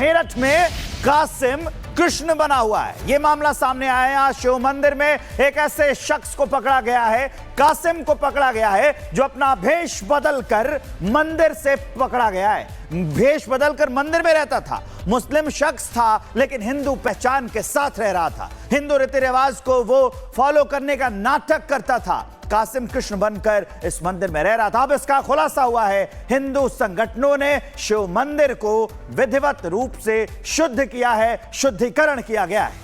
मेरठ में कासिम कृष्ण बना हुआ है। यह मामला सामने आया है। यहां शिव मंदिर में एक ऐसे शख्स को पकड़ा गया है, कासिम को पकड़ा गया है, जो अपना भेष बदलकर मंदिर से पकड़ा गया है। भेष बदलकर मंदिर में रहता था, मुस्लिम शख्स था, लेकिन हिंदू पहचान के साथ रह रहा था। हिंदू रीति रिवाज को वो फॉलो करने का नाटक करता था। कासिम कृष्ण बनकर इस मंदिर में रह रहा था। अब इसका खुलासा हुआ है। हिंदू संगठनों ने शिव मंदिर को विधिवत रूप से शुद्ध किया है, शुद्धिकरण किया गया है।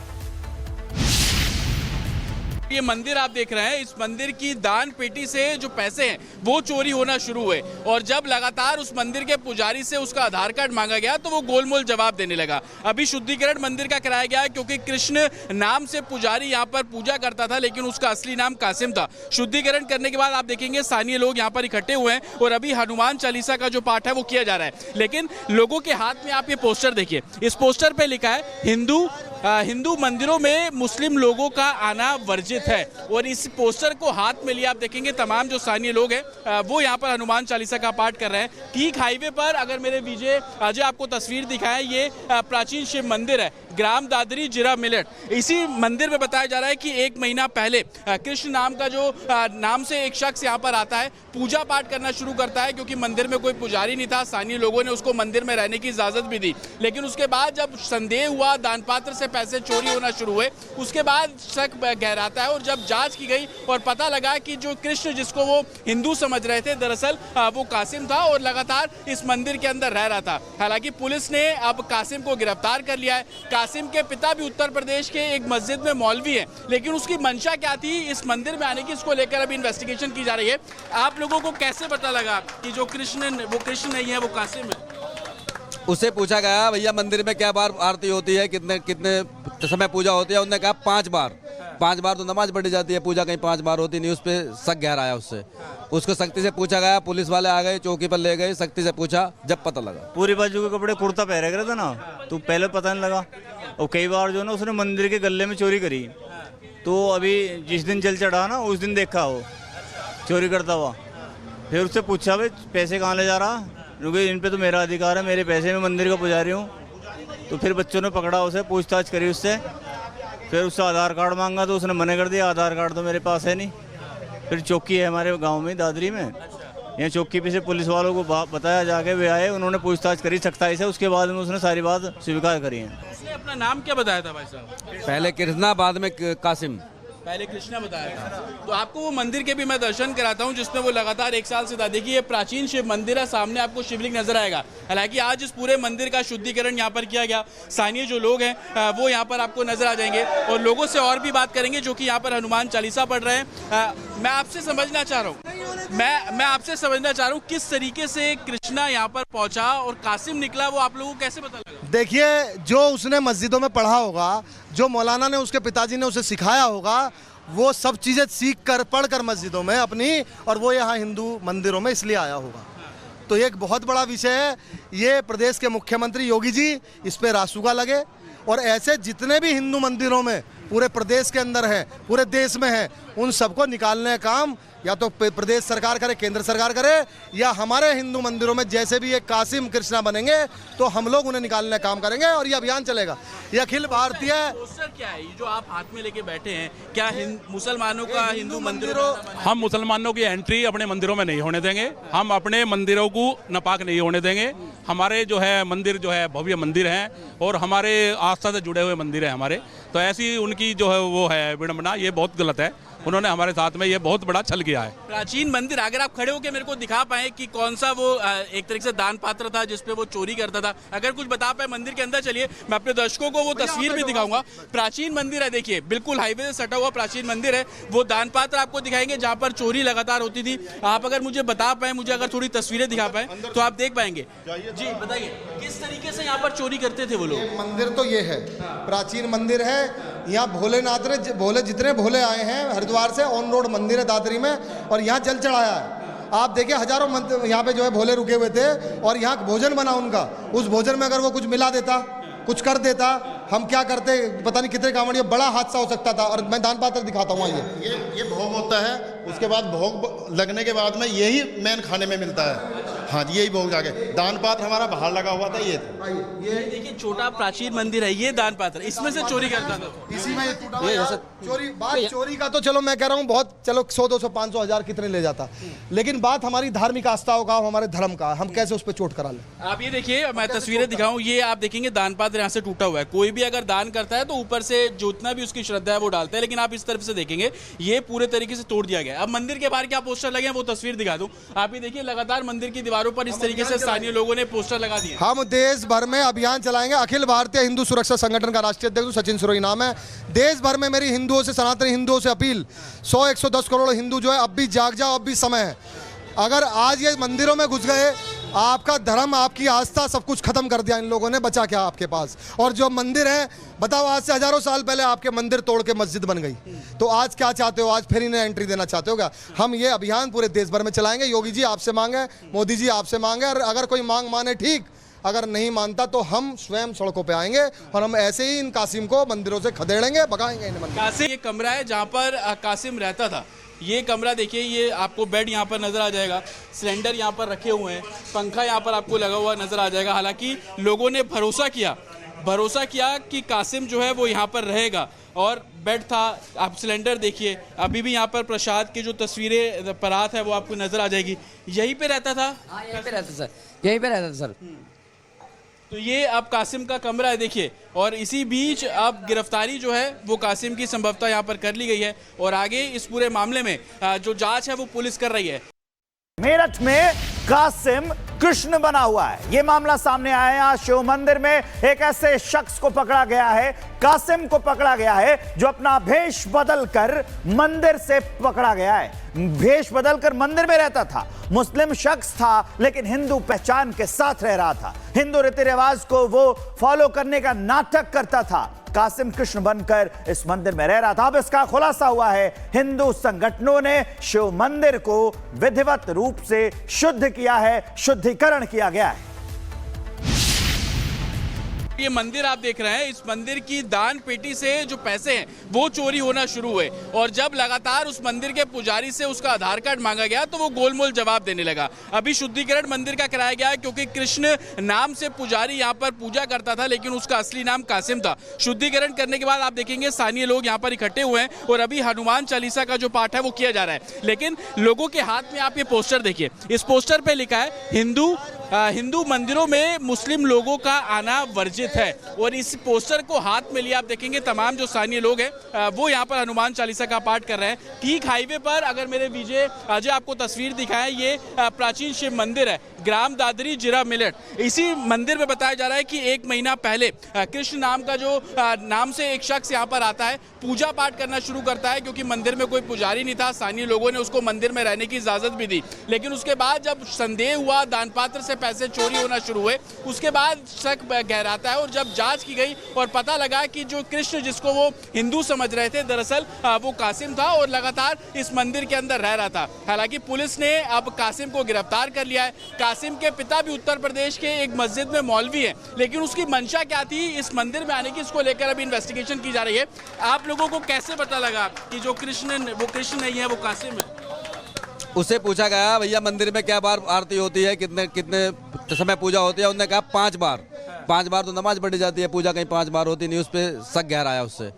ये मंदिर आप देख रहे हैं, इस मंदिर की दान पेटी से जो पैसे हैं वो चोरी होना शुरू हुए और जब लगातार उस मंदिर के पुजारी से उसका आधार कार्ड मांगा गया तो वो गोलमोल जवाब देने लगा। अभी शुद्धिकरण मंदिर का कराया गया है क्योंकि कृष्ण नाम से पुजारी यहाँ पर पूजा करता था, लेकिन उसका असली नाम कासिम था। शुद्धिकरण करने के बाद आप देखेंगे स्थानीय लोग यहाँ पर इकट्ठे हुए हैं और अभी हनुमान चालीसा का जो पाठ है वो किया जा रहा है। लेकिन लोगों के हाथ में आप ये पोस्टर देखिए, इस पोस्टर पे लिखा है हिंदू मंदिरों में मुस्लिम लोगों का आना वर्जित है। और इस पोस्टर को हाथ में लिए आप देखेंगे तमाम जो स्थानीय लोग हैं वो यहाँ पर हनुमान चालीसा का पाठ कर रहे हैं। ठीक हाईवे पर अगर मेरे विजय अजय आपको तस्वीर दिखाएं, ये प्राचीन शिव मंदिर है, ग्राम दादरी जिला मेरठ। इसी मंदिर में बताया जा रहा है कि 1 महीना पहले कृष्ण नाम का जो नाम से एक शख्स यहाँ पर आता है, पूजा पाठ करना शुरू करता है क्योंकि मंदिर में कोई पुजारी नहीं था। स्थानीय लोगों ने उसको मंदिर में रहने की इजाजत भी दी, लेकिन उसके बाद जब संदेह हुआ, दान पात्र से पैसे चोरी होना शुरू हुए, उसके बाद शक गहराता है और जब जांच की गई और पता लगा कि जो कृष्ण जिसको वो हिंदू समझ रहे थे, दरअसल वो कासिम था और लगातार इस मंदिर के अंदर रह रहा था। हालांकि पुलिस ने अब कासिम को गिरफ्तार कर लिया है। कासिम के पिता भी उत्तर प्रदेश के एक मस्जिद में मौलवी है, लेकिन उसकी मंशा क्या थी इस मंदिर में आने की, इसको लेकर अभी इन्वेस्टिगेशन की जा रही है। आप लोगों को कैसे पता लगा कि जो कृष्ण नहीं है वो कासिम है? उससे पूछा गया, भैया मंदिर में क्या बार आरती होती है, कितने समय पूजा होती है? उन्होंने कहा 5 बार। 5 बार तो नमाज पढ़ी जाती है, पूजा कहीं 5 बार होती नहीं। उस पर शक गहराया उससे, उसको सख्ती से पूछा गया। पुलिस वाले आ गए, चौकी पर ले गए, सख्ती से पूछा, जब पता लगा। पूरी बाजू के कपड़े कुर्ता पहने गए था ना, तो पहले पता नहीं लगा। और कई बार जो ना उसने मंदिर के गले में चोरी करी, तो अभी जिस दिन जल चढ़ा ना उस दिन देखा वो चोरी करता हुआ। फिर उससे पूछा, भाई पैसे कहाँ ले जा रहा? क्योंकि इन पे तो मेरा अधिकार है, मेरे पैसे में मंदिर का पुजारी हूँ। तो फिर बच्चों ने पकड़ा उसे, पूछताछ करी उससे, फिर उससे आधार कार्ड मांगा तो उसने मना कर दिया, आधार कार्ड तो मेरे पास है नहीं। फिर चौकी है हमारे गांव में दादरी में, यहाँ चौकी पे से पुलिस वालों को बताया, जाके वे आए, उन्होंने पूछताछ करी सख्ताई से। उसके बाद में उसने सारी बात स्वीकार करी है। उसने अपना नाम क्या बताया था भाई साहब? पहले कृष्णा, बाद में कासिम। पहले कृष्णा बताया था। तो आपको वो मंदिर के भी मैं दर्शन कराता हूँ जिसमें वो लगातार 1 साल से था। देखिए ये प्राचीन शिव मंदिर है, सामने आपको शिवलिंग नजर आएगा। हालांकि आज इस पूरे मंदिर का शुद्धिकरण यहाँ पर किया गया। स्थानीय जो लोग हैं वो यहाँ पर आपको नजर आ जाएंगे और लोगों से और भी बात करेंगे जो कि यहाँ पर हनुमान चालीसा पढ़ रहे हैं। मैं आपसे समझना चाह रहा हूँ, मैं आपसे समझना चाह रहा हूँ किस तरीके से कृष्णा यहाँ पर पहुंचा और कासिम निकला, वो आप लोगों को कैसे पता लगा? देखिए, जो उसने मस्जिदों में पढ़ा होगा, जो मौलाना ने उसके पिताजी ने उसे सिखाया होगा, वो सब चीज़ें सीख कर पढ़ कर मस्जिदों में अपनी, और वो यहाँ हिंदू मंदिरों में इसलिए आया होगा। तो ये एक बहुत बड़ा विषय है। ये प्रदेश के मुख्यमंत्री योगी जी इस पे रासुका लगे और ऐसे जितने भी हिंदू मंदिरों में पूरे प्रदेश के अंदर हैं, पूरे देश में हैं, उन सबको निकालने का काम या तो प्रदेश सरकार करे, केंद्र सरकार करे, या हमारे हिंदू मंदिरों में जैसे भी ये कासिम कृष्णा बनेंगे तो हम लोग उन्हें निकालने का काम करेंगे और ये अभियान चलेगा। ये अखिल भारतीय पोस्टर क्या है ये जो आप हाथ में लेके बैठे हैं? क्या मुसलमानों का हिंदू मंदिरों? हम मुसलमानों की एंट्री अपने मंदिरों में नहीं होने देंगे। हम अपने मंदिरों को नापाक नहीं होने देंगे। हमारे जो है मंदिर जो है भव्य मंदिर हैं और हमारे आस्था से जुड़े हुए मंदिर हैं हमारे। तो ऐसी उनकी जो है वो है विडंबना, ये बहुत गलत है। उन्होंने हमारे साथ में ये बहुत बड़ा छल किया है। प्राचीन मंदिर, अगर आप खड़े होकर मेरे को दिखा पाए कि कौन सा वो एक तरीके से दान पात्र था जिसपे वो चोरी करता था, अगर कुछ बता पाए मंदिर के अंदर, चलिए मैं अपने दर्शकों को वो तस्वीर भी दिखाऊंगा। प्राचीन मंदिर है, देखिए बिल्कुल हाईवे से सटा हुआ प्राचीन मंदिर है। वो दान पात्र आपको दिखाएंगे जहाँ पर चोरी लगातार होती थी। आप अगर मुझे बता पाए, मुझे अगर थोड़ी तस्वीरें दिखा पाए तो आप देख पाएंगे। जी बताइए किस तरीके से यहाँ पर चोरी करते थे वो लोग? मंदिर तो ये है, प्राचीन मंदिर है। यहाँ भोलेनाथ ने जितने भोले आए हैं हरिद्वार से, ऑन रोड मंदिर है दादरी में, और यहाँ जल चढ़ाया है। आप देखिए हजारों यहाँ पे जो है भोले रुके हुए थे और यहाँ भोजन बना उनका। उस भोजन में अगर वो कुछ मिला देता, कुछ कर देता, हम क्या करते पता नहीं कितने कांवड़ियों, बड़ा हादसा हो सकता था। और मैं दान पात्र दिखाता हूँ, ये भोग होता है। उसके बाद भोग लगने के बाद में यही मेन खाने में मिलता है। हाँ जी, यही बहुत आगे दान पात्र हमारा बाहर लगा हुआ था। ये ये देखिए छोटा प्राचीन मंदिर है, ये दान पात्र, इसमें से चोरी करता था। इसी में ये टूटा हुआ है। चोरी का तो चलो मैं कह रहा हूँ बहुत, चलो 100 200 500 1000 कितने ले जाता, लेकिन बात हमारी धार्मिक आस्थाओं का, हमारे धर्म का, हम कैसे उस पर चोट करा लें। आप ये देखिए, मैं तस्वीरें दिखाऊं, ये आप देखेंगे दान पात्र यहाँ से टूटा हुआ है। कोई भी अगर दान करता है तो ऊपर से जितना भी उसकी श्रद्धा है वो डालता है, लेकिन आप इस तरफ से देखेंगे ये पूरे तरीके से तोड़ दिया गया। अब मंदिर के बाहर क्या पोस्टर लगे हैं वो तस्वीर दिखा दूं। आप ये देखिए लगातार मंदिर की दीवारों पर इस तरीके से स्थानीय लोगों ने पोस्टर लगा दिए। हम देश भर में अभियान चलाएंगे। अखिल भारतीय हिंदू सुरक्षा संगठन का राष्ट्रीय अध्यक्ष सचिन सिरोही नाम है। देश भर में मेरी हिंदुओं से, सनातनी हिंदुओं से अपील, 100-110 करोड़ हिंदू जो है अब भी जाग जाओ, अब भी समय है। अगर आज ये मंदिरों में घुस गए, आपका धर्म, आपकी आस्था सब कुछ खत्म कर दिया इन लोगों ने, बचा क्या आपके पास। और जो मंदिर है, बताओ आज से हजारों साल पहले आपके मंदिर तोड़ के मस्जिद बन गई, तो आज क्या चाहते हो? आज फिर इन्हें एंट्री देना चाहते हो क्या? हम ये अभियान पूरे देश भर में चलाएंगे। योगी जी आपसे मांगे, मोदी जी आपसे मांगे, और अगर कोई मांग माने ठीक, अगर नहीं मानता तो हम स्वयं सड़कों पे आएंगे और हम ऐसे ही इन कासिम को मंदिरों से खदेड़ेंगे, भगाएंगे इन मंदिरों। कासिम, ये कमरा है जहाँ पर कासिम रहता था। ये कमरा देखिए, ये आपको बेड यहाँ पर नजर आ जाएगा, सिलेंडर यहाँ पर रखे हुए हैं, पंखा यहाँ पर आपको लगा हुआ नजर आ जाएगा। हालांकि लोगों ने भरोसा किया कि कासिम जो है वो यहाँ पर रहेगा, और बेड था। आप सिलेंडर देखिए, अभी भी यहाँ पर प्रसाद की जो तस्वीरें, परात है वो आपको नजर आ जाएगी। यहीं पे रहता था। हाँ, यहीं पे रहता सर, यहीं पे रहता सर। तो ये अब कासिम का कमरा है देखिए, और इसी बीच अब गिरफ्तारी जो है वो कासिम की संभवतः यहाँ पर कर ली गई है, और आगे इस पूरे मामले में जो जांच है वो पुलिस कर रही है। मेरठ में कासिम कृष्ण बना हुआ है। यह मामला सामने आया। यहां शिव मंदिर में एक ऐसे शख्स को पकड़ा गया है, कासिम को पकड़ा गया है, जो अपना भेष बदलकर मंदिर से पकड़ा गया है। भेष बदलकर मंदिर में रहता था, मुस्लिम शख्स था, लेकिन हिंदू पहचान के साथ रह रहा था। हिंदू रीति रिवाज को वो फॉलो करने का नाटक करता था। कासिम कृष्ण बनकर इस मंदिर में रह रहा था। अब इसका खुलासा हुआ है। हिंदू संगठनों ने शिव मंदिर को विधिवत रूप से शुद्ध किया है, शुद्धिकरण किया गया है। ये मंदिर आप देख रहे हैं, इस मंदिर की दान पेटी से जो पैसे हैं वो चोरी होना शुरू हुए, और जब लगातार उस मंदिर के पुजारी से उसका आधार कार्ड मांगा गया तो वो गोलमोल जवाब देने लगा। अभी शुद्धिकरण मंदिर का कराया गया है, क्योंकि कृष्ण नाम से पुजारी यहाँ पर पूजा करता था, लेकिन उसका असली नाम कासिम था। शुद्धिकरण करने के बाद आप देखेंगे स्थानीय लोग यहाँ पर इकट्ठे हुए हैं, और अभी हनुमान चालीसा का जो पाठ है वो किया जा रहा है। लेकिन लोगों के हाथ में आप ये पोस्टर देखिए, इस पोस्टर पे लिखा है हिंदू मंदिरों में मुस्लिम लोगों का आना वर्जित है, और इस पोस्टर को हाथ में लिए आप देखेंगे तमाम जो स्थानीय लोग हैं वो यहाँ पर हनुमान चालीसा का पाठ कर रहे हैं। ठीक हाईवे पर, अगर मेरे विजय अजय आपको तस्वीर दिखाएं, ये प्राचीन शिव मंदिर है, ग्राम दादरी, जिला मेरठ। इसी मंदिर में बताया जा रहा है कि 1 महीना पहले कृष्ण नाम का जो नाम से एक शख्स यहाँ पर आता है, पूजा पाठ करना शुरू करता है, क्योंकि मंदिर में कोई पुजारी नहीं था। स्थानीय लोगों ने उसको मंदिर में रहने की इजाजत भी दी, लेकिन उसके बाद जब संदेह हुआ, दान पात्र से पैसे चोरी होना शुरू हुए, उसके बाद शक गहराता है। और जब जांच की गई और पता लगा कि जो कृष्ण, जिसको वो हिंदू समझ रहे थे, दरअसल वो कासिम था, और लगातार इस मंदिर के अंदर रह रहा था। हालांकि पुलिस ने अब कासिम को गिरफ्तार कर लिया है। कासिम के पिता भी उत्तर प्रदेश के एक मस्जिद में मौलवी है, लेकिन उसकी मंशा क्या थी इस मंदिर में आने की, इसको लेकर अभी इन्वेस्टिगेशन की जा रही है। आप लोगों को कैसे पता लगा कि जो कृष्ण, वो कृष्ण नहीं है, वो कासिम है? उससे पूछा गया, भैया मंदिर में क्या बार आरती होती है, कितने समय पूजा होती है? उन्होंने कहा 5 बार। 5 बार तो नमाज पढ़ी जाती है, पूजा कहीं 5 बार होती नहीं। उस पर शक गहराया उससे।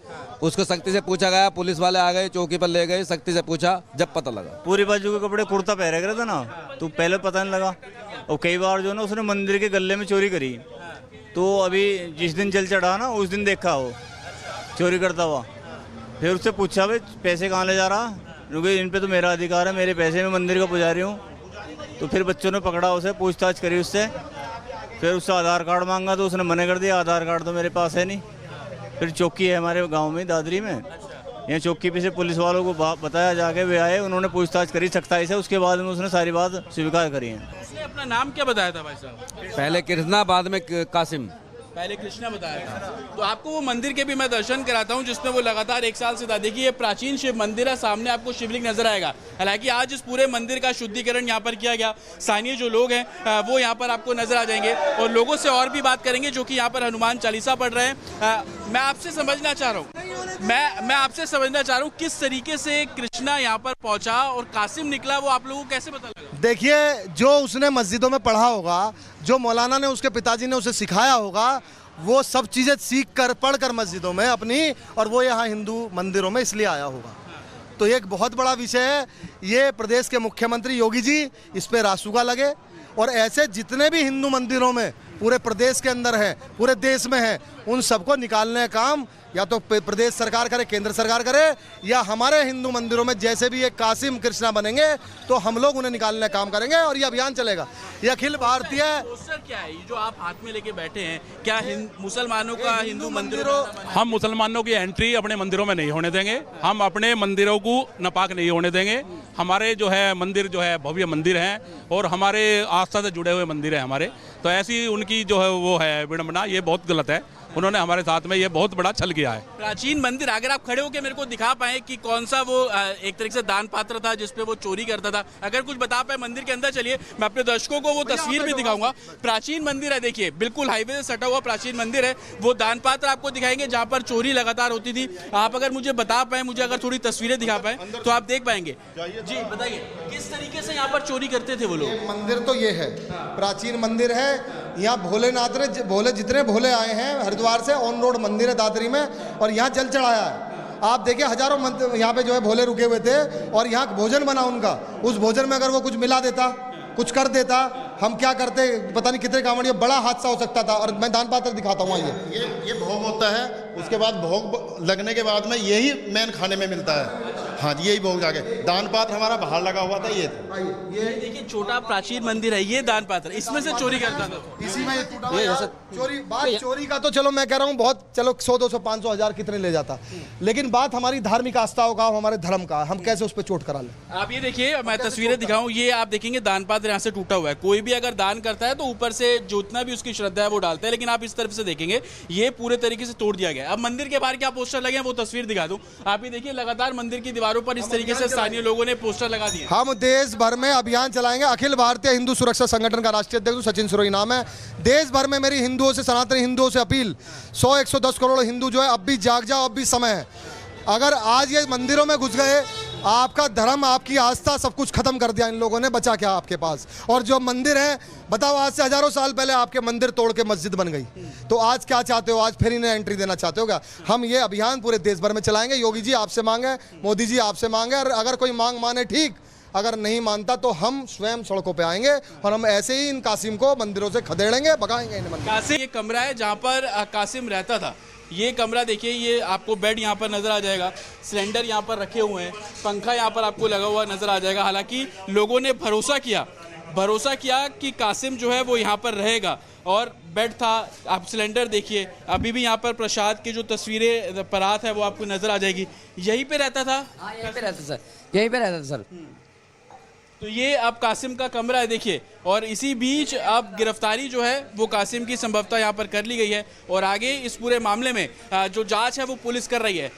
उसको सख्ती से पूछा गया, पुलिस वाले आ गए, चौकी पर ले गए, सख्ती से पूछा, जब पता लगा। पूरी बाजू के कपड़े, कुर्ता पहने रहे था ना, तो पहले पता नहीं लगा। और कई बार जो ना उसने मंदिर के गले में चोरी करी, तो अभी जिस दिन जल चढ़ा ना उस दिन देखा वो चोरी करता हुआ। फिर उससे पूछा, भाई पैसे कहाँ ले जा रहा? क्योंकि इन पे तो मेरा अधिकार है, मेरे पैसे में मंदिर का पुजारी हूँ। तो फिर बच्चों ने पकड़ा उसे, पूछताछ करी उससे, फिर उससे आधार कार्ड मांगा तो उसने मना कर दिया, आधार कार्ड तो मेरे पास है नहीं। फिर चौकी है हमारे गांव में, दादरी में, यहाँ चौकी पे से पुलिस वालों को बताया, जाके वे आए, उन्होंने पूछताछ करी सख्ताई से। उसके बाद में उसने सारी बात स्वीकार करी है। उसने अपना नाम क्या बताया था भाई साहब? पहले कृष्णा, बाद में कासिम। पहले कृष्णा बताया था। तो आपको वो मंदिर के भी मैं दर्शन कराता हूँ, जिसमें वो लगातार 1 साल से था। देखिए, ये प्राचीन शिव मंदिर है, सामने आपको शिवलिंग नजर आएगा। हालांकि आज इस पूरे मंदिर का शुद्धिकरण यहाँ पर किया गया। स्थानीय जो लोग हैं वो यहाँ पर आपको नजर आ जाएंगे, और लोगों से और भी बात करेंगे जो कि यहाँ पर हनुमान चालीसा पढ़ रहे हैं। मैं आपसे समझना चाह रहा हूँ मैं आपसे समझना चाह रहा हूँ किस तरीके से कृष्णा यहाँ पर पहुंचा और कासिम निकला, वो आप लोगों को कैसे पता लगा? देखिए, जो उसने मस्जिदों में पढ़ा होगा, जो मौलाना ने उसके पिताजी ने उसे सिखाया होगा, वो सब चीज़ें सीख कर पढ़ कर मस्जिदों में अपनी, और वो यहाँ हिंदू मंदिरों में इसलिए आया होगा। तो ये एक बहुत बड़ा विषय है। ये प्रदेश के मुख्यमंत्री योगी जी इस पे रासुका लगे, और ऐसे जितने भी हिंदू मंदिरों में पूरे प्रदेश के अंदर है, पूरे देश में है, उन सबको निकालने का काम या तो प्रदेश सरकार करे, केंद्र सरकार करे, या हमारे हिंदू मंदिरों में जैसे भी ये कासिम कृष्णा बनेंगे तो हम लोग उन्हें निकालने का काम करेंगे, और ये अभियान चलेगा। ये अखिल भारतीय पोस्टर क्या है ये जो आप हाथ में लेके बैठे हैं? क्या मुसलमानों का हिंदू मंदिरों हम मुसलमानों की एंट्री अपने मंदिरों में नहीं होने देंगे। हम अपने मंदिरों को नापाक नहीं होने देंगे। हमारे जो है मंदिर जो है भव्य मंदिर हैं, और हमारे आस्था से जुड़े हुए मंदिर हैं हमारे। तो ऐसी उनकी जो है वो है विडंबना, ये बहुत गलत है। उन्होंने हमारे साथ में ये बहुत बड़ा छल किया है। प्राचीन मंदिर, अगर आप खड़े होकर मेरे को दिखा पाए कि कौन सा वो एक तरीके से दान पात्र था जिसपे वो चोरी करता था, अगर कुछ बता पाए मंदिर के अंदर, चलिए मैं अपने दर्शकों को वो तस्वीर भी दिखाऊंगा। प्राचीन मंदिर है, देखिए बिल्कुल हाईवे से सटा हुआ प्राचीन मंदिर है। वो दान पात्र आपको दिखाएंगे जहाँ पर चोरी लगातार होती थी। आप अगर मुझे बता पाए, मुझे अगर थोड़ी तस्वीरें दिखा पाए तो आप देख पाएंगे। जी बताइए किस तरीके से यहाँ पर चोरी करते थे वो लोग? मंदिर तो ये है, प्राचीन मंदिर है। यहाँ भोलेनाथ ने जितने भोले आए हैं हरिद्वार से, ऑन रोड मंदिर है दादरी में, और यहाँ जल चढ़ाया है। आप देखिए हजारों यहाँ पे जो है भोले रुके हुए थे, और यहाँ भोजन बना उनका। उस भोजन में अगर वो कुछ मिला देता, कुछ कर देता, हम क्या करते पता नहीं कितने कांवड़ियों, बड़ा हादसा हो सकता था। और मैं दान पात्र दिखाता हूँ, ये भोग होता है। उसके बाद भोग लगने के बाद में यही मेन खाने में मिलता है। हाँ जी, यही भोग जाके दान पात्र हमारा बाहर लगा हुआ था। ये देखिए छोटा प्राचीन मंदिर है, ये दान पात्र, इसमें से चोरी करता था। इसी में ये टूटा हुआ चोरी का तो चलो मैं कह रहा हूँ बहुत, चलो 100, 200, 500, 1000 कितने ले जाता, लेकिन बात हमारी धार्मिक आस्थाओं का, हमारे धर्म का, हम कैसे उस पर चोट करा लें? आप ये देखिए, मैं तस्वीरें दिखाऊं, ये आप देखेंगे दान पात्र यहाँ से टूटा हुआ है। कोई भी अगर दान करता है तो ऊपर से जितना भी उसकी श्रद्धा है वो डालता है, लेकिन आप इस तरफ से देखेंगे ये पूरे तरीके से तोड़ दिया गया। अब मंदिर के बाहर क्या पोस्टर लगे हैं वो तस्वीर दिखा दूं। आप ये देखिए लगातार मंदिर की दीवारों पर इस तरीके से स्थानीय लोगों ने पोस्टर लगा दिए। हम देश भर में अभियान चलाएंगे। अखिल भारतीय हिंदू सुरक्षा संगठन का राष्ट्रीय अध्यक्ष सचिन सिरोही नाम है। देश भर में मेरी हिंदुओं से, सनातनी हिंदुओं से अपील, 100-110 करोड़ हिंदू जो है, अब भी जाग जाओ, अब भी समय है। अगर आज ये मंदिरों में घुस गए, आपका धर्म, आपकी आस्था, सब कुछ खत्म कर दिया इन लोगों ने, बचा क्या आपके पास? और जो मंदिर है, बताओ आज से हजारों साल पहले आपके मंदिर तोड़ के मस्जिद बन गई, तो आज क्या चाहते हो? आज फिर इन्हें एंट्री देना चाहते हो क्या? हम ये अभियान पूरे देश भर में चलाएंगे। योगी जी आपसे मांगे, मोदी जी आपसे मांगे, और अगर कोई मांग माने ठीक, अगर नहीं मानता तो हम स्वयं सड़कों पे आएंगे, और हम ऐसे ही इन कासिम को मंदिरों से खदेड़ेंगे, भगाएंगे इन मंदिरों। कासिम, ये कमरा है जहाँ पर कासिम रहता था। ये कमरा देखिए, ये आपको बेड यहाँ पर नज़र आ जाएगा, सिलेंडर यहाँ पर रखे हुए हैं, पंखा यहाँ पर आपको लगा हुआ नज़र आ जाएगा। हालांकि लोगों ने भरोसा किया कि कासिम जो है वो यहाँ पर रहेगा, और बेड था। आप सिलेंडर देखिए, अभी भी यहाँ पर प्रसाद की जो तस्वीरें, परात है, वो आपको नज़र आ जाएगी। यहीं पे रहता था? हाँ यहीं पे रहता सर, यहीं पे रहता सर। तो ये अब कासिम का कमरा है देखिए, और इसी बीच अब गिरफ्तारी जो है वो कासिम की संभवतः यहाँ पर कर ली गई है, और आगे इस पूरे मामले में जो जांच है वो पुलिस कर रही है।